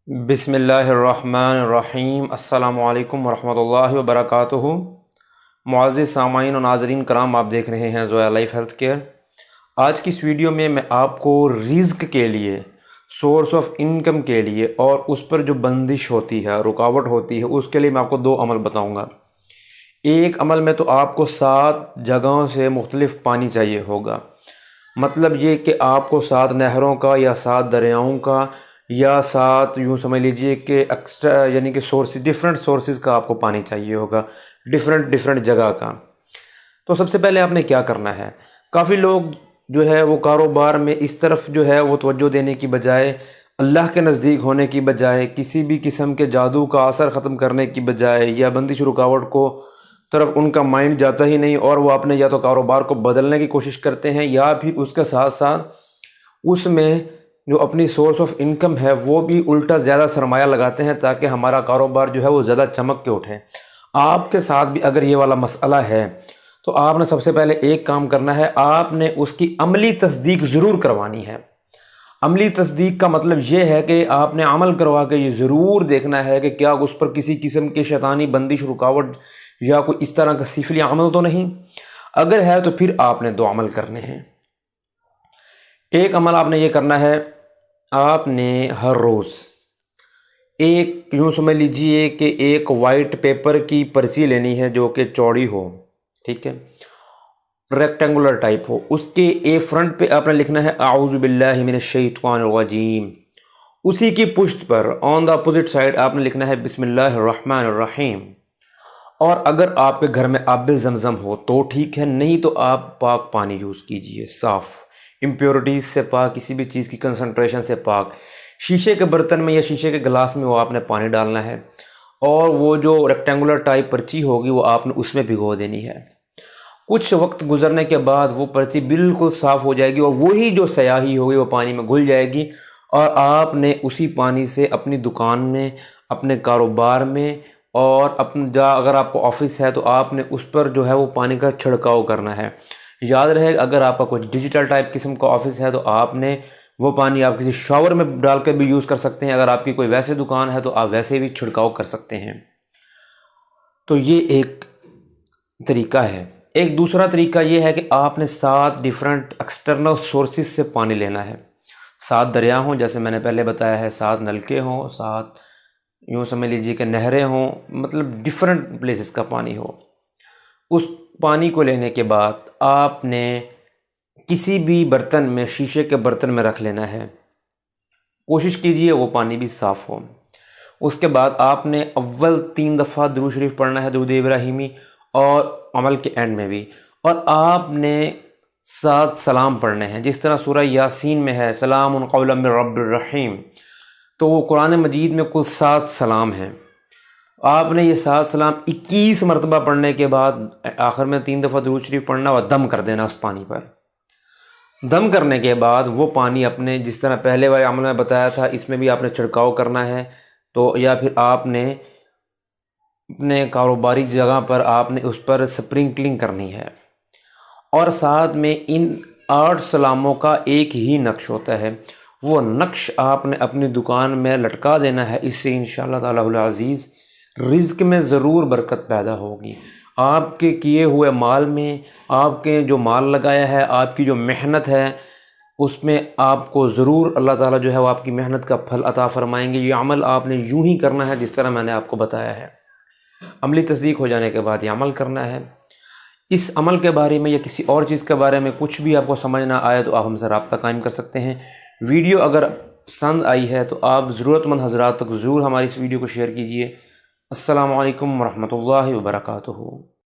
बिस्मिल्लाहिर्रहमानिर्रहीम। अस्सलामु अलैकुम वरहमतुल्लाहि वबरकातुहू। मुअज़्ज़िज़ सामाईन और नाज़रीन कराम, आप देख रहे हैं ज़ोया लाइफ हेल्थ केयर। आज की इस वीडियो में मैं आपको रिज़्क के लिए, सोर्स ऑफ इनकम के लिए और उस पर जो बंदिश होती है, रुकावट होती है, उसके लिए मैं आपको दो अमल बताऊंगा। एक अमल में तो आपको 7 जगहों से मुख्तलिफ पानी चाहिए होगा। मतलब ये कि आपको 7 नहरों का या 7 दरियाओं का या 7 यूँ समझ लीजिए कि एक्स्ट्रा यानी कि सोर्सेज, डिफरेंट सोर्सेज का आपको पानी चाहिए होगा, डिफरेंट जगह का। तो सबसे पहले आपने क्या करना है, काफ़ी लोग जो है वो कारोबार में इस तरफ जो है वो तवज्जो देने की बजाय, अल्लाह के नज़दीक होने की बजाय, किसी भी किस्म के जादू का असर ख़त्म करने की बजाय या बंदिश रुकावट को तरफ उनका माइंड जाता ही नहीं और वो अपने या तो कारोबार को बदलने की कोशिश करते हैं या फिर उसके साथ साथ उसमें जो अपनी सोर्स ऑफ इनकम है वो भी उल्टा ज़्यादा सरमाया लगाते हैं ताकि हमारा कारोबार जो है वो ज़्यादा चमक के उठे। आपके साथ भी अगर ये वाला मसला है तो आपने सबसे पहले एक काम करना है, आपने उसकी अमली तस्दीक ज़रूर करवानी है। अमली तस्दीक का मतलब ये है कि आपने अमल करवा के ये ज़रूर देखना है कि क्या उस पर किसी किस्म की शैतानी बंदिश, रुकावट या कोई इस तरह का सिफली अमल तो नहीं। अगर है तो फिर आपने 2 अमल करने हैं। एक अमल आपने ये करना है, आपने हर रोज़ एक, यूँ समझ लीजिए कि एक वाइट पेपर की पर्ची लेनी है जो कि चौड़ी हो, ठीक है, रेक्टेंगुलर टाइप हो। उसके ए फ्रंट पे आपने लिखना है आऊज़ु बिल्लाहि मिनश शैतानिर रजीम। उसी की पुश्त पर ऑन द अपोजिट साइड आपने लिखना है बिस्मिल्लाहिर रहमानिर रहीम। और अगर आपके घर में आब ज़मज़म हो तो ठीक है, नहीं तो आप पाक पानी यूज़ कीजिए, साफ़, इम्प्योरिटीज़ से पाक, किसी भी चीज़ की कंसंट्रेशन से पाक। शीशे के बर्तन में या शीशे के गिलास में वो आपने पानी डालना है और वो जो रेक्टेंगुलर टाइप पर्ची होगी वो आपने उसमें भिगो देनी है। कुछ वक्त गुजरने के बाद वो पर्ची बिल्कुल साफ़ हो जाएगी और वही जो स्याही होगी वो पानी में घुल जाएगी और आपने उसी पानी से अपनी दुकान में, अपने कारोबार में और अगर आपको ऑफिस है तो आपने उस पर जो है वो पानी का छिड़काव करना है। याद रहे, अगर आपका कोई डिजिटल टाइप किस्म का ऑफिस है तो आपने वो पानी आप किसी शॉवर में डाल कर भी यूज़ कर सकते हैं। अगर आपकी कोई वैसे दुकान है तो आप वैसे भी छिड़काव कर सकते हैं। तो ये एक तरीका है। एक दूसरा तरीका ये है कि आपने 7 डिफरेंट एक्सटर्नल सोर्सेज से पानी लेना है। 7 दरिया हों, जैसे मैंने पहले बताया है, 7 नलके हों, 7 यूँ समझ लीजिए कि नहरें हों, मतलब डिफरेंट प्लेसेस का पानी हो। उस पानी को लेने के बाद आपने किसी भी बर्तन में, शीशे के बर्तन में रख लेना है। कोशिश कीजिए वो पानी भी साफ़ हो। उसके बाद आपने अव्वल 3 दफ़ा दुरूद शरीफ पढ़ना है, दुरूद इब्राहिमी, और अमल के एंड में भी। और आपने 7 सलाम पढ़ने हैं, जिस तरह सूरह यासीन में है सलामुन क़ौलन मिर रब्बिर रहीम। तो वो कुरान मजीद में कुल 7 सलाम हैं। आपने ये 7 सलाम 21 मरतबा पढ़ने के बाद आखिर में 3 दफ़ा दुरूद शरीफ पढ़ना और दम कर देना उस पानी पर। दम करने के बाद वो पानी अपने, जिस तरह पहले वाले अमल में बताया था, इसमें भी आपने छिड़काव करना है तो, या फिर आपने अपने कारोबारी जगह पर आपने उस पर स्प्रिंकलिंग करनी है। और साथ में इन 8 सलामों का एक ही नक्श होता है, वो नक्श आपने अपनी दुकान में लटका देना है। इससे इंशाअल्लाह ताला अज़ीज़ रिज़्क में ज़रूर बरकत पैदा होगी। आपके किए हुए माल में, आपके जो माल लगाया है, आपकी जो मेहनत है, उसमें आपको ज़रूर अल्लाह ताला जो है वो आपकी मेहनत का फल अता फ़रमाएंगे। ये अमल आपने यूं ही करना है जिस तरह मैंने आपको बताया है। अमली तस्दीक हो जाने के बाद ये अमल करना है। इस अमल के बारे में या किसी और चीज़ के बारे में कुछ भी आपको समझ ना आए तो आप हमसे रब्ता कायम कर सकते हैं। वीडियो अगर पसंद आई है तो आप ज़रूरतमंद हज़रात तक ज़रूर हमारी इस वीडियो को शेयर कीजिए। अस्सलामु अलैकुम वरहमतुल्लाहि वबरकातुहू।